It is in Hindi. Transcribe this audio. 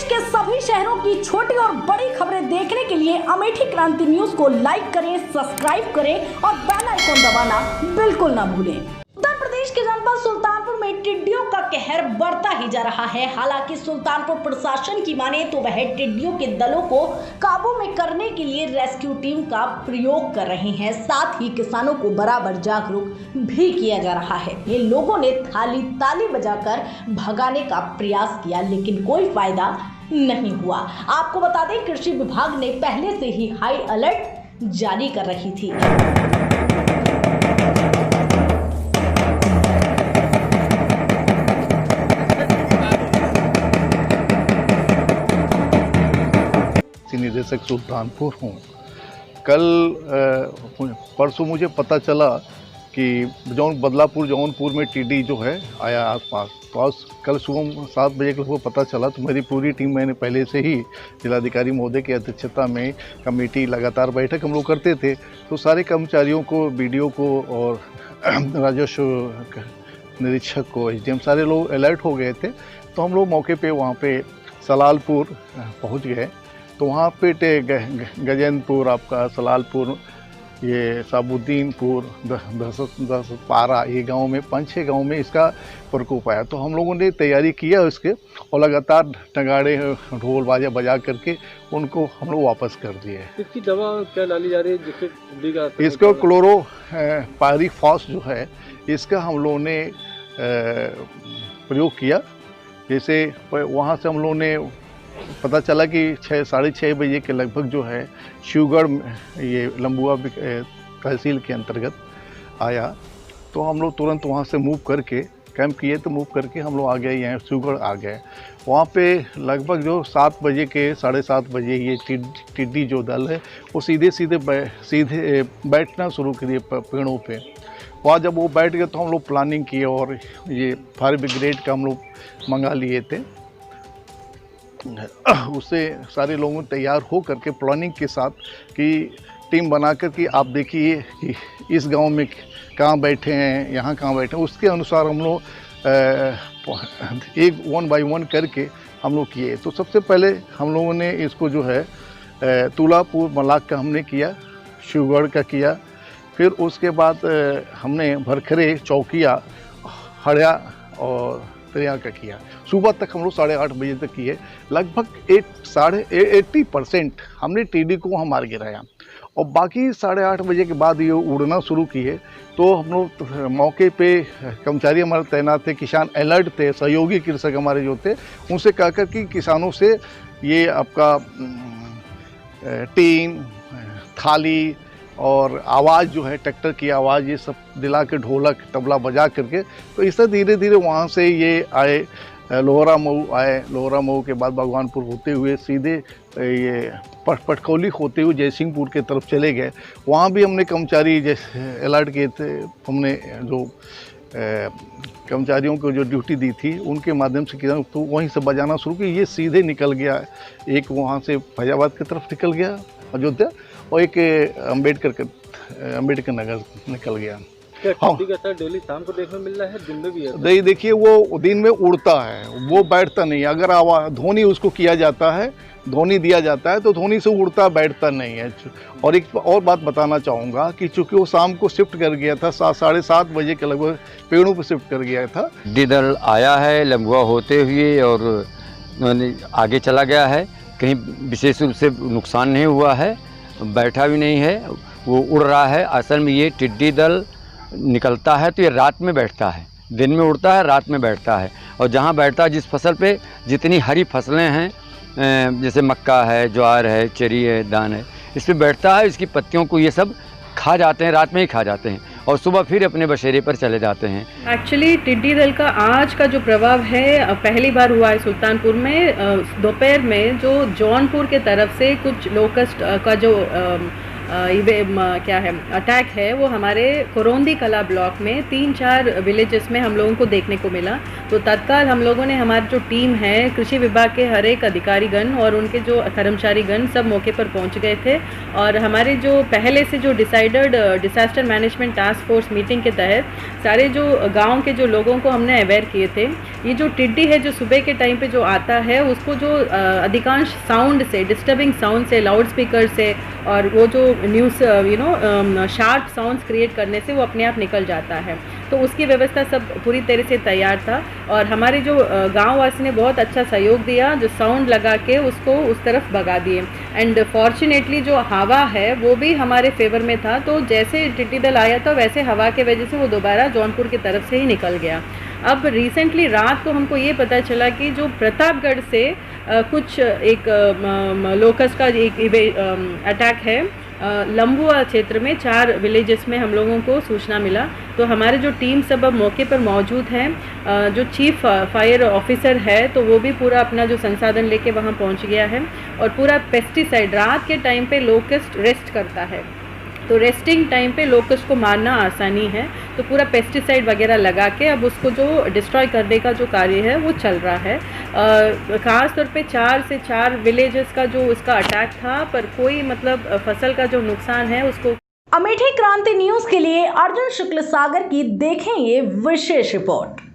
प्रदेश के सभी शहरों की छोटी और बड़ी खबरें देखने के लिए अमेठी क्रांति न्यूज को लाइक करें, सब्सक्राइब करें और बेल आइकन दबाना बिल्कुल ना भूलें। उत्तर प्रदेश के जनपद सुल्तानपुर में टिड्डियों का कहर बढ़ता ही जा रहा है। हालांकि सुल्तानपुर प्रशासन की माने तो वह टिड्डियों के दलों को काबू में करने के लिए रेस्क्यू टीम का प्रयोग कर रहे हैं। साथ ही किसानों को बराबर जागरूक भी किया जा रहा है। ये लोगों ने ताली बजाकर भगाने का प्रयास किया, लेकिन कोई फायदा नहीं हुआ। आपको बता दें, कृषि विभाग ने पहले से ही हाई अलर्ट जारी कर रही थी। निदेशक सुल्तानपुर हूँ। कल परसों मुझे पता चला कि बदलापुर जौनपुर में टिड्डी जो है आया आसपास। तो कल सुबह 7 बजे के लगभग पता चला, तो मेरी पूरी टीम, मैंने पहले से ही जिलाधिकारी महोदय की अध्यक्षता में कमेटी लगातार बैठक हम लोग करते थे, तो सारे कर्मचारियों को, बीडीओ को और राजस्व निरीक्षक को, एसडीएम, सारे लोग अलर्ट हो गए थे। तो हम लोग मौके पे वहाँ पे सलालपुर पहुँच गए। तो वहाँ पे गजेंद्रपुर, आपका सलालपुर, ये साबुद्दीनपुर, दस पारा, ये गांव में 5-6 गांव में इसका प्रकोप आया। तो हम लोगों ने तैयारी किया उसके, और लगातार नगाड़े, ढोल बाजा बजा करके उनको हम लोग वापस कर दिए। इसकी दवा क्या डाली जा रही है जिससे इसको क्लोरो पायरिफॉस जो है, इसका हम लोगों ने प्रयोग किया। जैसे वहाँ से हम लोगों ने पता चला कि 6-6:30 बजे के लगभग जो है शिवगढ़, ये लंबुआ तहसील के अंतर्गत आया। तो हम लोग तुरंत वहाँ से मूव करके कैंप किए, तो मूव करके हम लोग आ गए, यहाँ शिवगढ़ आ गए। वहाँ पे लगभग जो 7 बजे के 7:30 बजे ये टिड्डी जो दल है वो सीधे बैठना शुरू करिए पेड़ों पे। वहाँ जब वो बैठ गए तो हम लोग प्लानिंग किए, और ये फायर ब्रिगेड का हम लोग मंगा लिए थे। उससे सारे लोगों तैयार हो करके प्लानिंग के साथ कि टीम बनाकर कि आप देखिए कि इस गांव में कहाँ बैठे हैं, यहाँ कहाँ बैठे हैं, उसके अनुसार हम लोग एक 1 by 1 करके हम लोग किए। तो सबसे पहले हम लोगों ने इसको जो है तुलापुर मलाक का हमने किया, शिवगढ़ का किया, फिर उसके बाद हमने भरखरे, चौकिया, हड़िया और तरिया का किया। सुबह तक हम लोग 8:30 बजे तक किए। लगभग 80% हमने टिड्डी को वहाँ मार गिराया, और बाकी 8:30 बजे के बाद ये उड़ना शुरू किए। तो हम लोग मौके पे कर्मचारी हमारे तैनात थे, किसान अलर्ट थे, सहयोगी कृषक हमारे जो थे, उनसे कहकर कि किसानों से ये आपका टीन, थाली और आवाज़ जो है, ट्रैक्टर की आवाज़, ये सब दिला के, ढोलक तबला बजा करके, तो इससे धीरे धीरे वहाँ से ये आए, लोहरा मऊ आए। लोहरा मऊ के बाद भगवानपुर होते हुए सीधे ये पटखौली होते हुए जयसिंहपुर के तरफ चले गए। वहाँ भी हमने कर्मचारी जैसे अलर्ट किए थे, हमने जो कर्मचारियों को जो ड्यूटी दी थी उनके माध्यम से किया, तो वहीं से बजाना शुरू किया। ये सीधे निकल गया, एक वहाँ से फैजाबाद की तरफ निकल गया अयोध्या, और एक अम्बेडकर नगर निकल गया। हाँ, डेली शाम को देखने मिल रहा है, दिन में भी है? नहीं, देखिए वो दिन में उड़ता है, वो बैठता नहीं। अगर ध्वनि उसको किया जाता है, ध्वनि दिया जाता है, तो ध्वनि से उड़ता बैठता नहीं है। और एक और बात बताना चाहूँगा कि चूँकि वो शाम को शिफ्ट कर गया था, 7-7:30 बजे के लगभग पेड़ों पर शिफ्ट कर गया था। टिड्डी दल आया है लंबुआ होते हुए और आगे चला गया है। कहीं विशेष रूप से नुकसान नहीं हुआ है, बैठा भी नहीं है, वो उड़ रहा है। असल में ये टिड्डी दल निकलता है तो ये रात में बैठता है, दिन में उड़ता है, रात में बैठता है। और जहाँ बैठता है, जिस फसल पे जितनी हरी फसलें हैं, जैसे मक्का है, ज्वार है, चरी है, धान है, इस पर बैठता है। इसकी पत्तियों को ये सब खा जाते हैं, रात में ही खा जाते हैं, और सुबह फिर अपने बसेरे पर चले जाते हैं। एक्चुअली टिड्डी दल का आज का जो प्रभाव है पहली बार हुआ है सुल्तानपुर में। दोपहर में जो जौनपुर के तरफ से कुछ लोकस्ट का जो क्या है अटैक है वो हमारे कोरोंदी कला ब्लॉक में 3-4 विलेजेस में हम लोगों को देखने को मिला। तो तत्काल हम लोगों ने, हमारी जो टीम है, कृषि विभाग के हर एक अधिकारीगण और उनके जो कर्मचारीगण सब मौके पर पहुंच गए थे और हमारे जो पहले से जो decided disaster management task force meeting के तहत सारे जो गांव के जो लोगों को हमने अवेयर किए थे। ये जो टिड्डी है जो सुबह के टाइम पे जो आता है उसको जो अधिकांश साउंड से, डिस्टर्बिंग साउंड से, लाउड स्पीकर से और वो जो न्यूज़ शार्प साउंड्स क्रिएट करने से वो अपने आप निकल जाता है। तो उसकी व्यवस्था सब पूरी तरह से तैयार था और हमारे जो गाँव वासी ने बहुत अच्छा सहयोग दिया, जो साउंड लगा के उसको उस तरफ भगा दिए। एंड फॉर्चुनेटली जो हवा है वो भी हमारे फेवर में था, तो जैसे टिड्डी दल आया था वैसे हवा के वजह से वो दोबारा जौनपुर की तरफ से ही निकल गया। अब रिसेंटली रात को हमको ये पता चला कि जो प्रतापगढ़ से कुछ एक लोकस का एक अटैक है लंबुआ क्षेत्र में 4 विलेजेस में हम लोगों को सूचना मिला। तो हमारे जो टीम सब अब मौके पर मौजूद हैं, जो चीफ फायर ऑफिसर है तो वो भी पूरा अपना जो संसाधन लेके वहाँ पहुँच गया है और पूरा पेस्टिसाइड, रात के टाइम पे लोकस्ट रेस्ट करता है तो रेस्टिंग टाइम पे लोकस्ट को मारना आसानी है, तो पूरा पेस्टिसाइड वगैरह लगा के अब उसको जो डिस्ट्रॉय करने का जो कार्य है वो चल रहा है। ख़ास तौर पे 4 से 4 विलेजेस का जो इसका अटैक था, पर कोई मतलब फसल का जो नुकसान है उसको। अमेठी क्रांति न्यूज़ के लिए अर्जुन शुक्ल सागर की देखें ये विशेष रिपोर्ट।